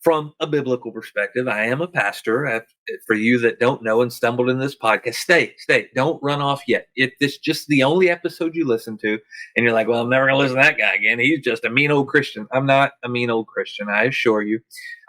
from a biblical perspective. I am a pastor. For you that don't know and stumbled in this podcast, stay. Don't run off yet. If this just the only episode you listen to, and you're like, well, I'm never going to listen to that guy again. He's just a mean old Christian. I'm not a mean old Christian, I assure you.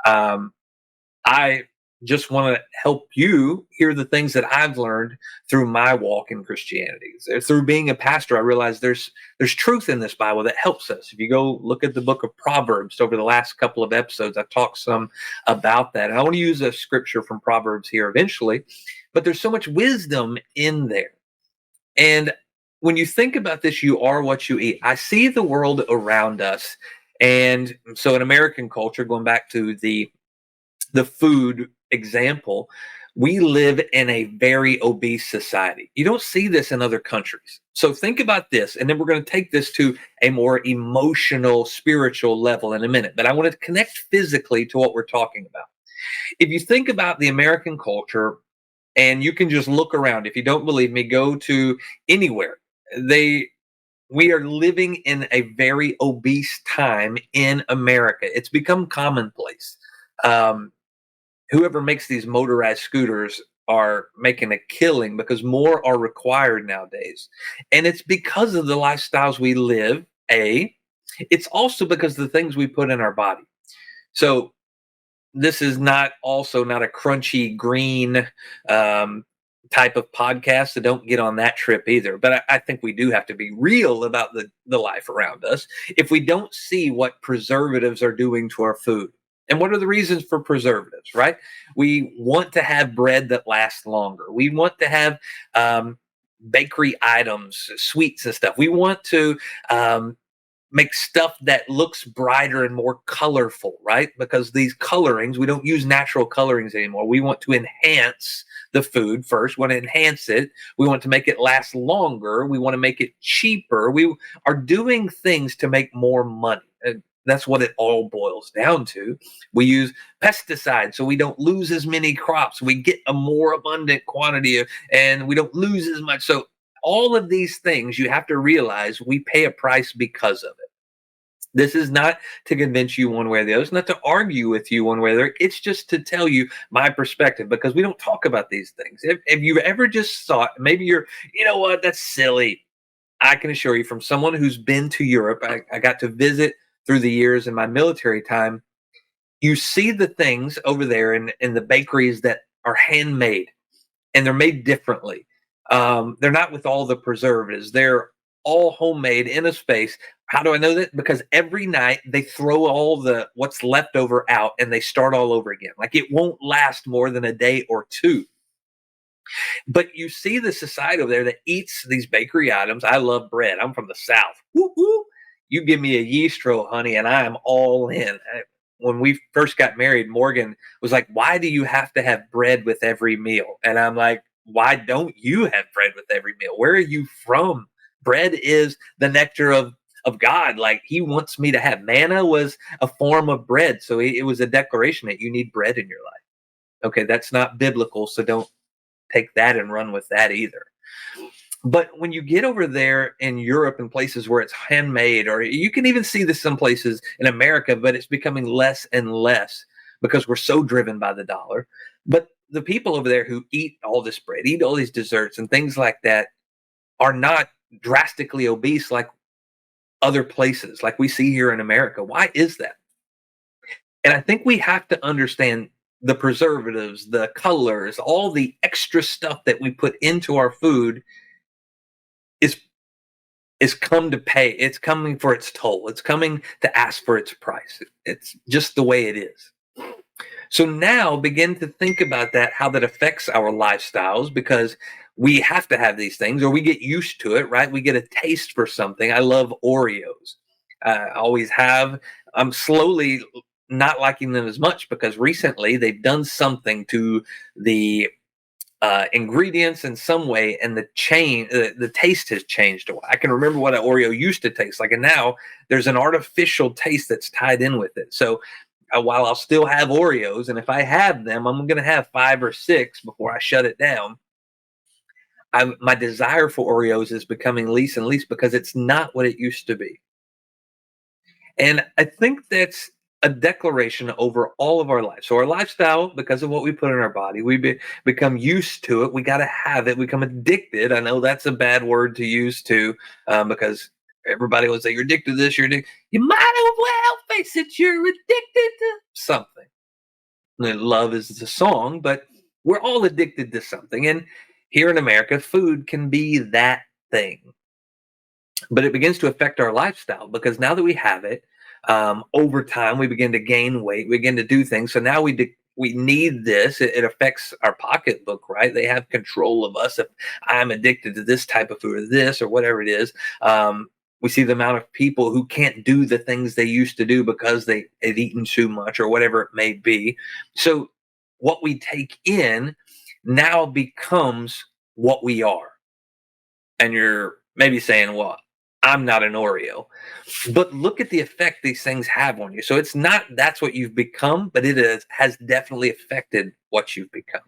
I just want to help you hear the things that I've learned through my walk in Christianity. Through being a pastor, I realized there's truth in this Bible that helps us. If you go look at the book of Proverbs over the last couple of episodes, I've talked some about that. And I want to use a scripture from Proverbs here eventually, but there's so much wisdom in there. And when you think about this, you are what you eat. I see the world around us. And so in American culture, going back to the food example, we live in a very obese society. You don't see this in other countries. So think about this, and then we're going to take this to a more emotional, spiritual level in a minute. But I want to connect physically to what we're talking about. If you think about the American culture, and you can just look around, if you don't believe me, go to anywhere. We are living in a very obese time in America. It's become commonplace. Whoever makes these motorized scooters are making a killing because more are required nowadays. And it's because of the lifestyles we live, it's also because of the things we put in our body. So this is not a crunchy green type of podcast, so don't get on that trip either. But I think we do have to be real about the life around us if we don't see what preservatives are doing to our food. And what are the reasons for preservatives, right? We want to have bread that lasts longer. We want to have bakery items, sweets and stuff. We want to make stuff that looks brighter and more colorful, right? Because these colorings, we don't use natural colorings anymore. We want to enhance the food first. We want to enhance it. We want to make it last longer. We want to make it cheaper. We are doing things to make more money. That's what it all boils down to. We use pesticides so we don't lose as many crops. We get a more abundant quantity and we don't lose as much. So all of these things, you have to realize we pay a price because of it. This is not to convince you one way or the other. It's not to argue with you one way or the other. It's just to tell you my perspective because we don't talk about these things. If you've ever just thought, maybe you know what, that's silly. I can assure you from someone who's been to Europe, I got to visit through the years in my military time, you see the things over there in the bakeries that are handmade and they're made differently. They're not with all the preservatives. They're all homemade in a space. How do I know that? Because every night they throw all what's left over out and they start all over again. Like it won't last more than a day or two. But you see the society over there that eats these bakery items. I love bread. I'm from the South. Woo-hoo. You give me a yeast roll, honey, and I am all in. When we first got married, Morgan was like, why do you have to have bread with every meal? And I'm like, why don't you have bread with every meal? Where are you from? Bread is the nectar of God. Like he wants me to have. Manna was a form of bread. So it was a declaration that you need bread in your life. Okay, that's not biblical, so don't take that and run with that either. But when you get over there in Europe and places where it's handmade, or you can even see this some places in America, but it's becoming less and less because we're so driven by the dollar. But the people over there who eat all this bread, eat all these desserts and things like that are not drastically obese like other places, like we see here in America. Why is that? And I think we have to understand the preservatives, the colors, all the extra stuff that we put into our food is come to pay. It's coming for its toll. It's coming to ask for its price. It's just the way it is. So now begin to think about that, how that affects our lifestyles, because we have to have these things or we get used to it, right? We get a taste for something. I love Oreos. I always have. I'm slowly not liking them as much because recently they've done something to the ingredients in some way, and the taste has changed. I can remember what an Oreo used to taste like, and now there's an artificial taste that's tied in with it. So while I'll still have Oreos, and if I have them, I'm going to have 5 or 6 before I shut it down. My desire for Oreos is becoming least and least because it's not what it used to be. And I think that's a declaration over all of our lives. So our lifestyle, because of what we put in our body, become used to it. We got to have it. We become addicted. I know that's a bad word to use too, because everybody will say you're addicted to this. You're addicted. You might as well face it. You're addicted to something. Love is the song, but we're all addicted to something. And here in America, food can be that thing. But it begins to affect our lifestyle because now that we have it, over time we begin to gain weight, we begin to do things. So now we need this. It affects our pocketbook, right? They have control of us. If I'm addicted to this type of food or this or whatever it is, we see the amount of people who can't do the things they used to do because they've eaten too much or whatever it may be. So what we take in now becomes what we are. And you're maybe saying, well, I'm not an Oreo. But look at the effect these things have on you. So it's not that's what you've become, but it has definitely affected what you've become.